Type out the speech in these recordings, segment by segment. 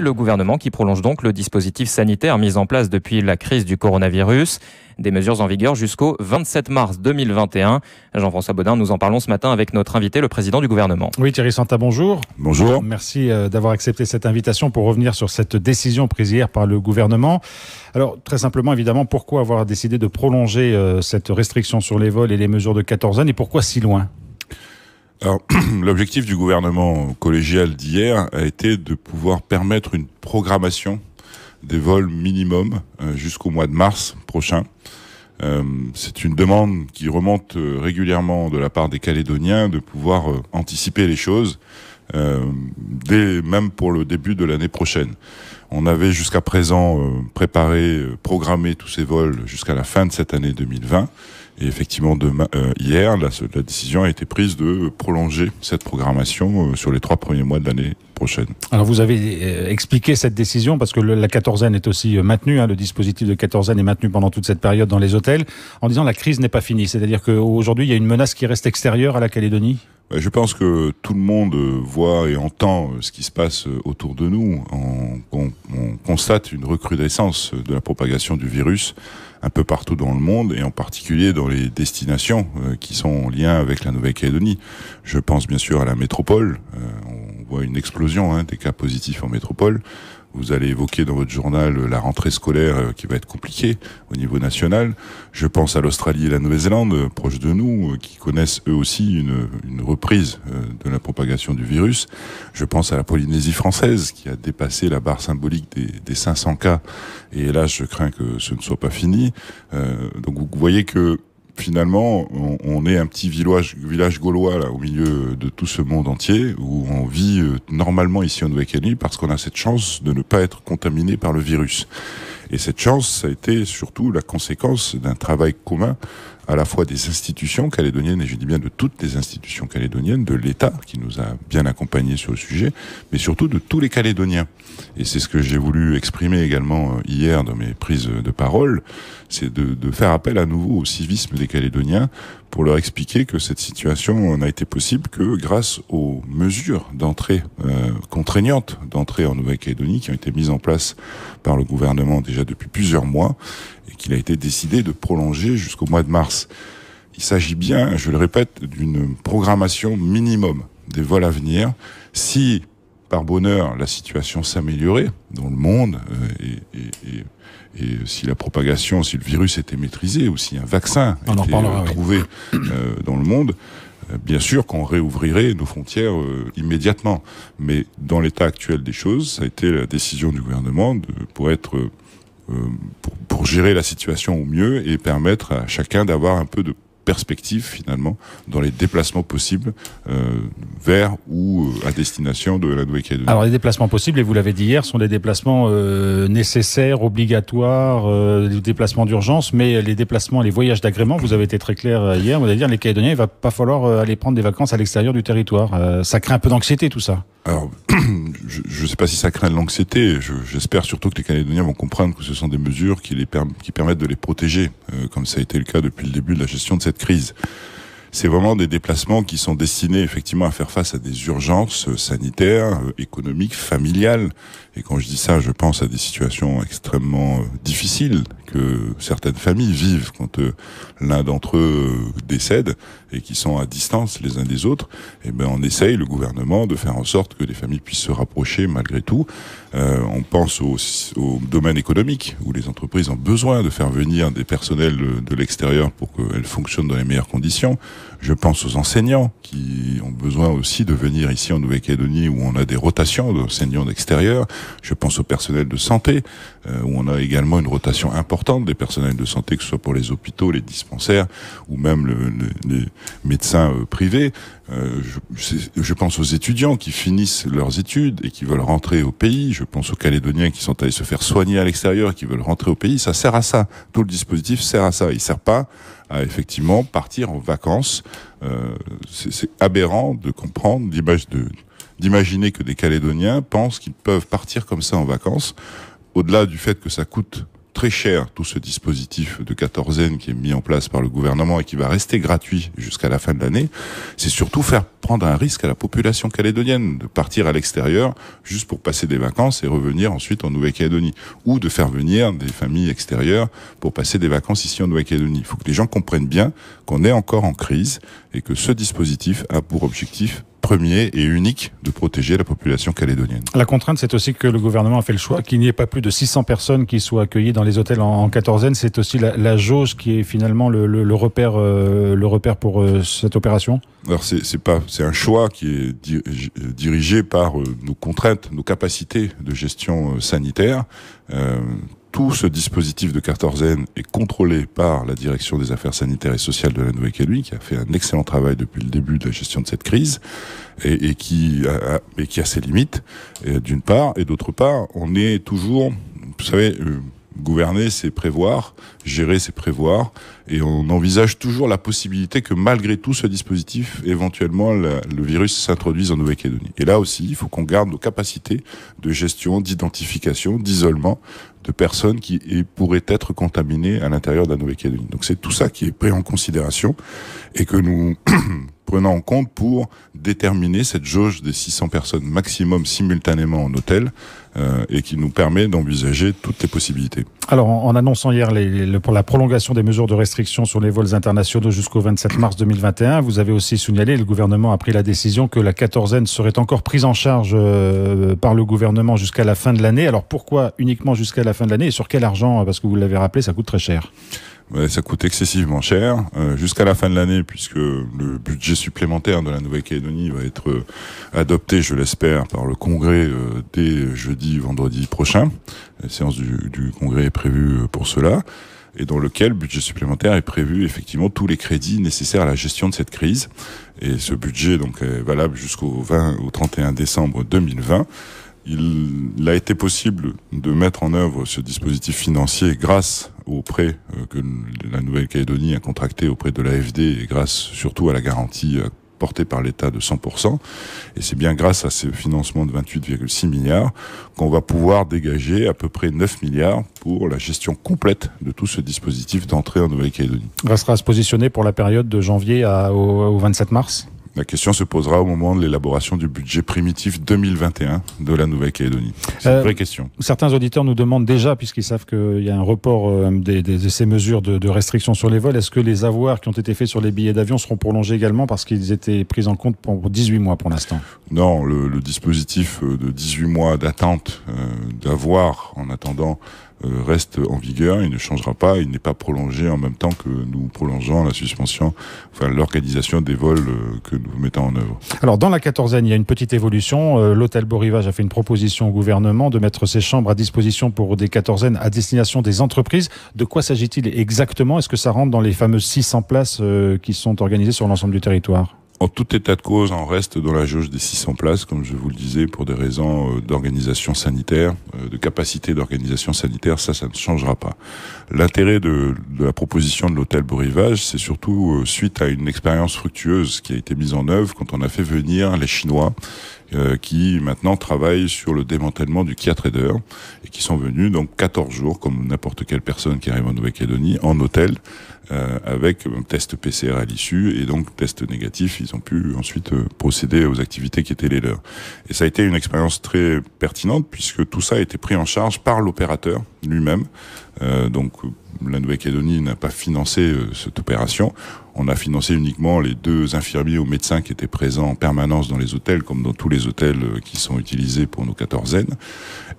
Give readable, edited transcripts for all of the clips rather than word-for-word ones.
Le gouvernement qui prolonge donc le dispositif sanitaire mis en place depuis la crise du coronavirus. Des mesures en vigueur jusqu'au 27 mars 2021. Jean-François Bodin, nous en parlons ce matin avec notre invité, le président du gouvernement. Oui, Thierry Santa, bonjour. Bonjour. Merci d'avoir accepté cette invitation pour revenir sur cette décision prise hier par le gouvernement. Alors, très simplement, évidemment, pourquoi avoir décidé de prolonger cette restriction sur les vols et les mesures de quatorzaine et pourquoi si loin ? Alors, l'objectif du gouvernement collégial d'hier a été de pouvoir permettre une programmation des vols minimum jusqu'au mois de mars prochain. C'est une demande qui remonte régulièrement de la part des Calédoniens de pouvoir anticiper les choses, même pour le début de l'année prochaine. On avait jusqu'à présent préparé, programmé tous ces vols jusqu'à la fin de cette année 2020. Et effectivement, hier, la décision a été prise de prolonger cette programmation sur les 3 premiers mois de l'année prochaine. Alors vous avez expliqué cette décision parce que la quatorzaine est aussi maintenue, le dispositif de quatorzaine est maintenu pendant toute cette période dans les hôtels, en disant la crise n'est pas finie. C'est-à-dire qu'aujourd'hui, il y a une menace qui reste extérieure à la Calédonie ? Je pense que tout le monde voit et entend ce qui se passe autour de nous. On constate une recrudescence de la propagation du virus un peu partout dans le monde et en particulier dans les destinations qui sont en lien avec la Nouvelle-Calédonie. Je pense bien sûr à la métropole. On voit une explosion des cas positifs en métropole. Vous allez évoquer dans votre journal la rentrée scolaire qui va être compliquée au niveau national. Je pense à l'Australie et la Nouvelle-Zélande, proches de nous, qui connaissent eux aussi une reprise de la propagation du virus. Je pense à la Polynésie française, qui a dépassé la barre symbolique des 500 cas. Et là, je crains que ce ne soit pas fini. Donc vous voyez que finalement, on est un petit village gaulois là, au milieu de tout ce monde entier, où on vit normalement ici en Nouvelle-Calédonie parce qu'on a cette chance de ne pas être contaminé par le virus. Et cette chance, ça a été surtout la conséquence d'un travail commun à la fois des institutions calédoniennes, et je dis bien de toutes les institutions calédoniennes, de l'État, qui nous a bien accompagnés sur le sujet, mais surtout de tous les Calédoniens. Et c'est ce que j'ai voulu exprimer également hier dans mes prises de parole, c'est de faire appel à nouveau au civisme des Calédoniens pour leur expliquer que cette situation n'a été possible que grâce aux mesures d'entrée contraignantes d'entrée en Nouvelle-Calédonie qui ont été mises en place par le gouvernement déjà depuis plusieurs mois et qu'il a été décidé de prolonger jusqu'au mois de mars. Il s'agit bien, je le répète, d'une programmation minimum des vols à venir. Si, par bonheur, la situation s'améliorait dans le monde et si la propagation, si le virus était maîtrisé ou si un vaccin était trouvé dans le monde, bien sûr qu'on réouvrirait nos frontières immédiatement. Mais dans l'état actuel des choses, ça a été la décision du gouvernement pour gérer la situation au mieux et permettre à chacun d'avoir un peu de perspective finalement dans les déplacements possibles vers ou à destination de la Nouvelle-Calédonie. Alors les déplacements possibles, et vous l'avez dit hier, sont des déplacements nécessaires, obligatoires, des déplacements d'urgence, mais les déplacements, les voyages d'agrément, vous avez été très clair hier, vous allez dire les Calédoniens, il va pas falloir aller prendre des vacances à l'extérieur du territoire. Ça crée un peu d'anxiété tout ça. Alors, je ne sais pas si ça craint de l'anxiété. J'espère surtout que les Calédoniens vont comprendre que ce sont des mesures qui permettent de les protéger, comme ça a été le cas depuis le début de la gestion de cette crise. C'est vraiment des déplacements qui sont destinés effectivement à faire face à des urgences sanitaires, économiques, familiales. Et quand je dis ça, je pense à des situations extrêmement difficiles que certaines familles vivent quand l'un d'entre eux décède et qui sont à distance les uns des autres. Et ben on essaye, le gouvernement, de faire en sorte que les familles puissent se rapprocher malgré tout. On pense au domaine économique où les entreprises ont besoin de faire venir des personnels de l'extérieur pour qu'elles fonctionnent dans les meilleures conditions. Je pense aux enseignants qui ont besoin aussi de venir ici en Nouvelle-Calédonie où on a des rotations d'enseignants d'extérieur. Je pense au personnel de santé où on a également une rotation importante des personnels de santé, que ce soit pour les hôpitaux, les dispensaires ou même les médecins privés. Je pense aux étudiants qui finissent leurs études et qui veulent rentrer au pays. Je pense aux Calédoniens qui sont allés se faire soigner à l'extérieur et qui veulent rentrer au pays. Ça sert à ça. Tout le dispositif sert à ça. Il sert pas à effectivement partir en vacances. C'est aberrant de comprendre, d'imaginer que des Calédoniens pensent qu'ils peuvent partir comme ça en vacances, au-delà du fait que ça coûte très cher tout ce dispositif de quatorzaine qui est mis en place par le gouvernement et qui va rester gratuit jusqu'à la fin de l'année, c'est surtout faire prendre un risque à la population calédonienne de partir à l'extérieur juste pour passer des vacances et revenir ensuite en Nouvelle-Calédonie, ou de faire venir des familles extérieures pour passer des vacances ici en Nouvelle-Calédonie. Il faut que les gens comprennent bien qu'on est encore en crise et que ce dispositif a pour objectif premier et unique de protéger la population calédonienne. La contrainte, c'est aussi que le gouvernement a fait le choix qu'il n'y ait pas plus de 600 personnes qui soient accueillies dans les hôtels en quatorzaine. C'est aussi la jauge qui est finalement le repère pour cette opération. Alors c'est un choix qui est dirigé par nos contraintes, nos capacités de gestion sanitaire. Tout ce dispositif de quatorzaine est contrôlé par la direction des affaires sanitaires et sociales de la Nouvelle-Calédonie, qui a fait un excellent travail depuis le début de la gestion de cette crise, et qui a ses limites, d'une part, et d'autre part, on est toujours, vous savez, gouverner, c'est prévoir, gérer, c'est prévoir, et on envisage toujours la possibilité que malgré tout ce dispositif, éventuellement, le virus s'introduise en Nouvelle-Calédonie. Et là aussi, il faut qu'on garde nos capacités de gestion, d'identification, d'isolement de personnes qui pourraient être contaminées à l'intérieur de la Nouvelle-Calédonie. Donc c'est tout ça qui est pris en considération et que nous prenons en compte pour déterminer cette jauge des 600 personnes maximum simultanément en hôtel et qui nous permet d'envisager toutes les possibilités. Alors, en annonçant hier pour la prolongation des mesures de restriction sur les vols internationaux jusqu'au 27 mars 2021, vous avez aussi signalé, le gouvernement a pris la décision que la quatorzaine serait encore prise en charge par le gouvernement jusqu'à la fin de l'année. Alors, pourquoi uniquement jusqu'à la fin de l'année et sur quel argent? Parce que vous l'avez rappelé, ça coûte très cher. Ouais, ça coûte excessivement cher jusqu'à la fin de l'année, puisque le budget supplémentaire de la Nouvelle-Calédonie va être adopté, je l'espère, par le Congrès dès jeudi, vendredi prochain. La séance du Congrès est prévue pour cela, et dans lequel budget supplémentaire est prévu effectivement tous les crédits nécessaires à la gestion de cette crise. Et ce budget donc est valable jusqu'au 31 décembre 2020. Il a été possible de mettre en œuvre ce dispositif financier grâce aux prêts que la Nouvelle-Calédonie a contractés auprès de l'AFD et grâce surtout à la garantie portée par l'État de 100%. Et c'est bien grâce à ce financement de 28,6 milliards qu'on va pouvoir dégager à peu près 9 milliards pour la gestion complète de tout ce dispositif d'entrée en Nouvelle-Calédonie. Restera à se positionner pour la période de janvier au 27 mars. La question se posera au moment de l'élaboration du budget primitif 2021 de la Nouvelle-Calédonie. C'est une vraie question. Certains auditeurs nous demandent déjà, puisqu'ils savent qu'il y a un report de ces mesures de restriction sur les vols, est-ce que les avoirs qui ont été faits sur les billets d'avion seront prolongés également parce qu'ils étaient pris en compte pour 18 mois pour l'instant? Non, le dispositif de 18 mois d'attente d'avoir en attendant reste en vigueur, il ne changera pas, il n'est pas prolongé en même temps que nous prolongeons la suspension, enfin l'organisation des vols que nous mettons en œuvre. Alors dans la quatorzaine, il y a une petite évolution. L'hôtel Beau Rivage a fait une proposition au gouvernement de mettre ses chambres à disposition pour des quatorzaines à destination des entreprises. De quoi s'agit-il exactement? Est-ce que ça rentre dans les fameuses 600 places qui sont organisées sur l'ensemble du territoire? En tout état de cause, on reste dans la jauge des 600 places, comme je vous le disais, pour des raisons d'organisation sanitaire, de capacité d'organisation sanitaire, ça ne changera pas. L'intérêt de la proposition de l'hôtel Beau Rivage, c'est surtout suite à une expérience fructueuse qui a été mise en œuvre quand on a fait venir les Chinois, qui maintenant travaillent sur le démantèlement du Kia Trader et qui sont venus donc 14 jours, comme n'importe quelle personne qui arrive en Nouvelle-Calédonie, en hôtel, avec un test PCR à l'issue et donc test négatif, ils ont pu ensuite procéder aux activités qui étaient les leurs. Et ça a été une expérience très pertinente puisque tout ça a été pris en charge par l'opérateur lui-même. Donc la Nouvelle-Calédonie n'a pas financé cette opération. On a financé uniquement les 2 infirmiers ou médecins qui étaient présents en permanence dans les hôtels, comme dans tous les hôtels qui sont utilisés pour nos quatorzaines.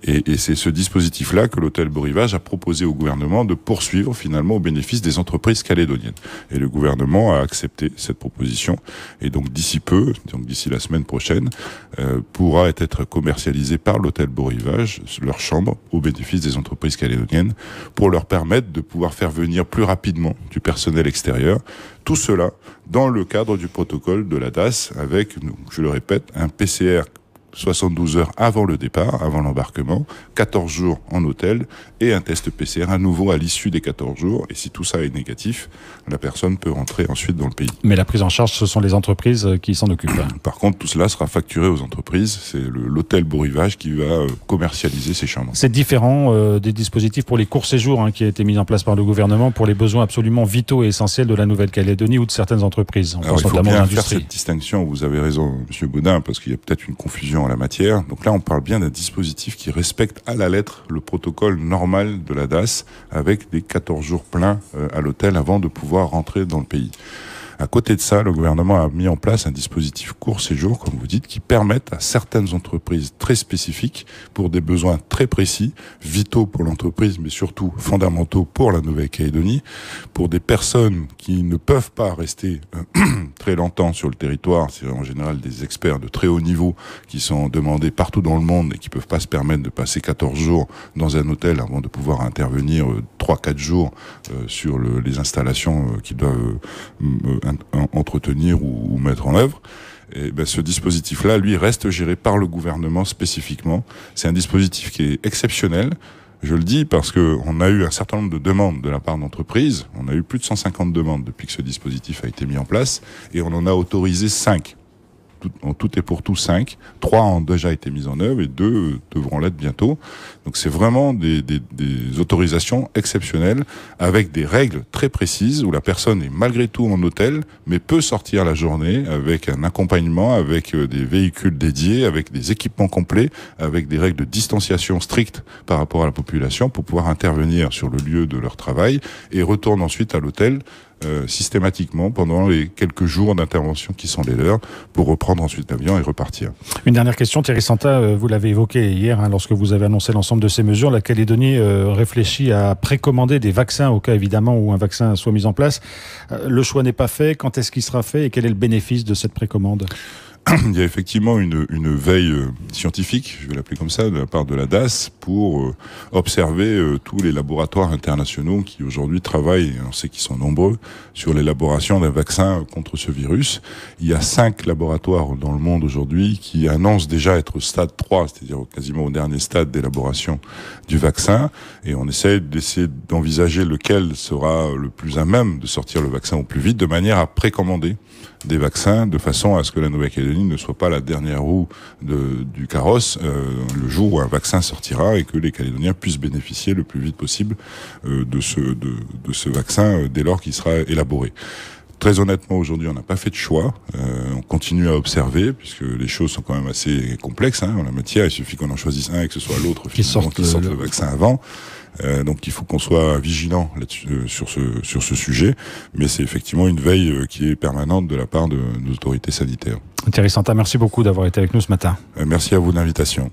Et c'est ce dispositif-là que l'hôtel Beau Rivage a proposé au gouvernement de poursuivre finalement au bénéfice des entreprises calédoniennes. Et le gouvernement a accepté cette proposition. Et donc d'ici peu, donc d'ici la semaine prochaine, pourra être commercialisé par l'hôtel Beau Rivage, leur chambre, au bénéfice des entreprises calédoniennes, pour leur permettre de pouvoir faire venir plus rapidement du personnel extérieur. Tout cela dans le cadre du protocole de la DAS avec, je le répète, un PCR 72 heures avant le départ, avant l'embarquement, 14 jours en hôtel et un test PCR à nouveau à l'issue des 14 jours. Et si tout ça est négatif, la personne peut rentrer ensuite dans le pays. Mais la prise en charge, ce sont les entreprises qui s'en occupent. Par contre, tout cela sera facturé aux entreprises. C'est l'hôtel Beau Rivage qui va commercialiser ces chambres. C'est différent des dispositifs pour les courts séjours qui a été mis en place par le gouvernement pour les besoins absolument vitaux et essentiels de la Nouvelle-Calédonie ou de certaines entreprises. Alors, il faut bien faire cette distinction. Vous avez raison, Monsieur Baudin, parce qu'il y a peut-être une confusion en la matière. Donc là, on parle bien d'un dispositif qui respecte à la lettre le protocole normal de la DAS avec des 14 jours pleins à l'hôtel avant de pouvoir rentrer dans le pays. À côté de ça, le gouvernement a mis en place un dispositif court séjour, comme vous dites, qui permettent à certaines entreprises très spécifiques, pour des besoins très précis, vitaux pour l'entreprise, mais surtout fondamentaux pour la Nouvelle-Calédonie, pour des personnes qui ne peuvent pas rester très longtemps sur le territoire. C'est en général des experts de très haut niveau qui sont demandés partout dans le monde et qui peuvent pas se permettre de passer 14 jours dans un hôtel avant de pouvoir intervenir 3-4 jours sur les installations qu'ils doivent entretenir ou mettre en œuvre. Et ce dispositif-là, lui, reste géré par le gouvernement spécifiquement. C'est un dispositif qui est exceptionnel. Je le dis parce que on a eu un certain nombre de demandes de la part d'entreprises. On a eu plus de 150 demandes depuis que ce dispositif a été mis en place et on en a autorisé 5. En tout et pour tout 5. 3 ont déjà été mis en œuvre et 2 devront l'être bientôt. Donc c'est vraiment des autorisations exceptionnelles avec des règles très précises où la personne est malgré tout en hôtel mais peut sortir la journée avec un accompagnement, avec des véhicules dédiés, avec des équipements complets, avec des règles de distanciation strictes par rapport à la population pour pouvoir intervenir sur le lieu de leur travail et retourne ensuite à l'hôtel systématiquement pendant les quelques jours d'intervention qui sont les leurs pour reprendre ensuite l'avion et repartir. Une dernière question, Thierry Santa, vous l'avez évoqué hier lorsque vous avez annoncé l'ensemble de ces mesures. La Calédonie réfléchit à précommander des vaccins au cas évidemment où un vaccin soit mis en place. Le choix n'est pas fait. Quand est-ce qu'il sera fait et quel est le bénéfice de cette précommande ? Il y a effectivement une veille scientifique, je vais l'appeler comme ça, de la part de la DAS pour observer tous les laboratoires internationaux qui aujourd'hui travaillent, et on sait qu'ils sont nombreux, sur l'élaboration d'un vaccin contre ce virus. Il y a 5 laboratoires dans le monde aujourd'hui qui annoncent déjà être au stade 3, c'est-à-dire quasiment au dernier stade d'élaboration du vaccin, et on essaie d'envisager lequel sera le plus à même de sortir le vaccin au plus vite, de manière à précommander des vaccins de façon à ce que la Nouvelle-Calédonie ne soit pas la dernière roue du carrosse le jour où un vaccin sortira et que les Calédoniens puissent bénéficier le plus vite possible de ce vaccin dès lors qu'il sera élaboré. Très honnêtement, aujourd'hui, on n'a pas fait de choix. On continue à observer, puisque les choses sont quand même assez complexes en la matière. Il suffit qu'on en choisisse un et que ce soit l'autre qui sorte le vaccin avant. Donc il faut qu'on soit vigilant là-dessus, sur ce sujet. Mais c'est effectivement une veille qui est permanente de la part de nos autorités sanitaires. Thierry Santa, merci beaucoup d'avoir été avec nous ce matin. Merci à vous de l'invitation.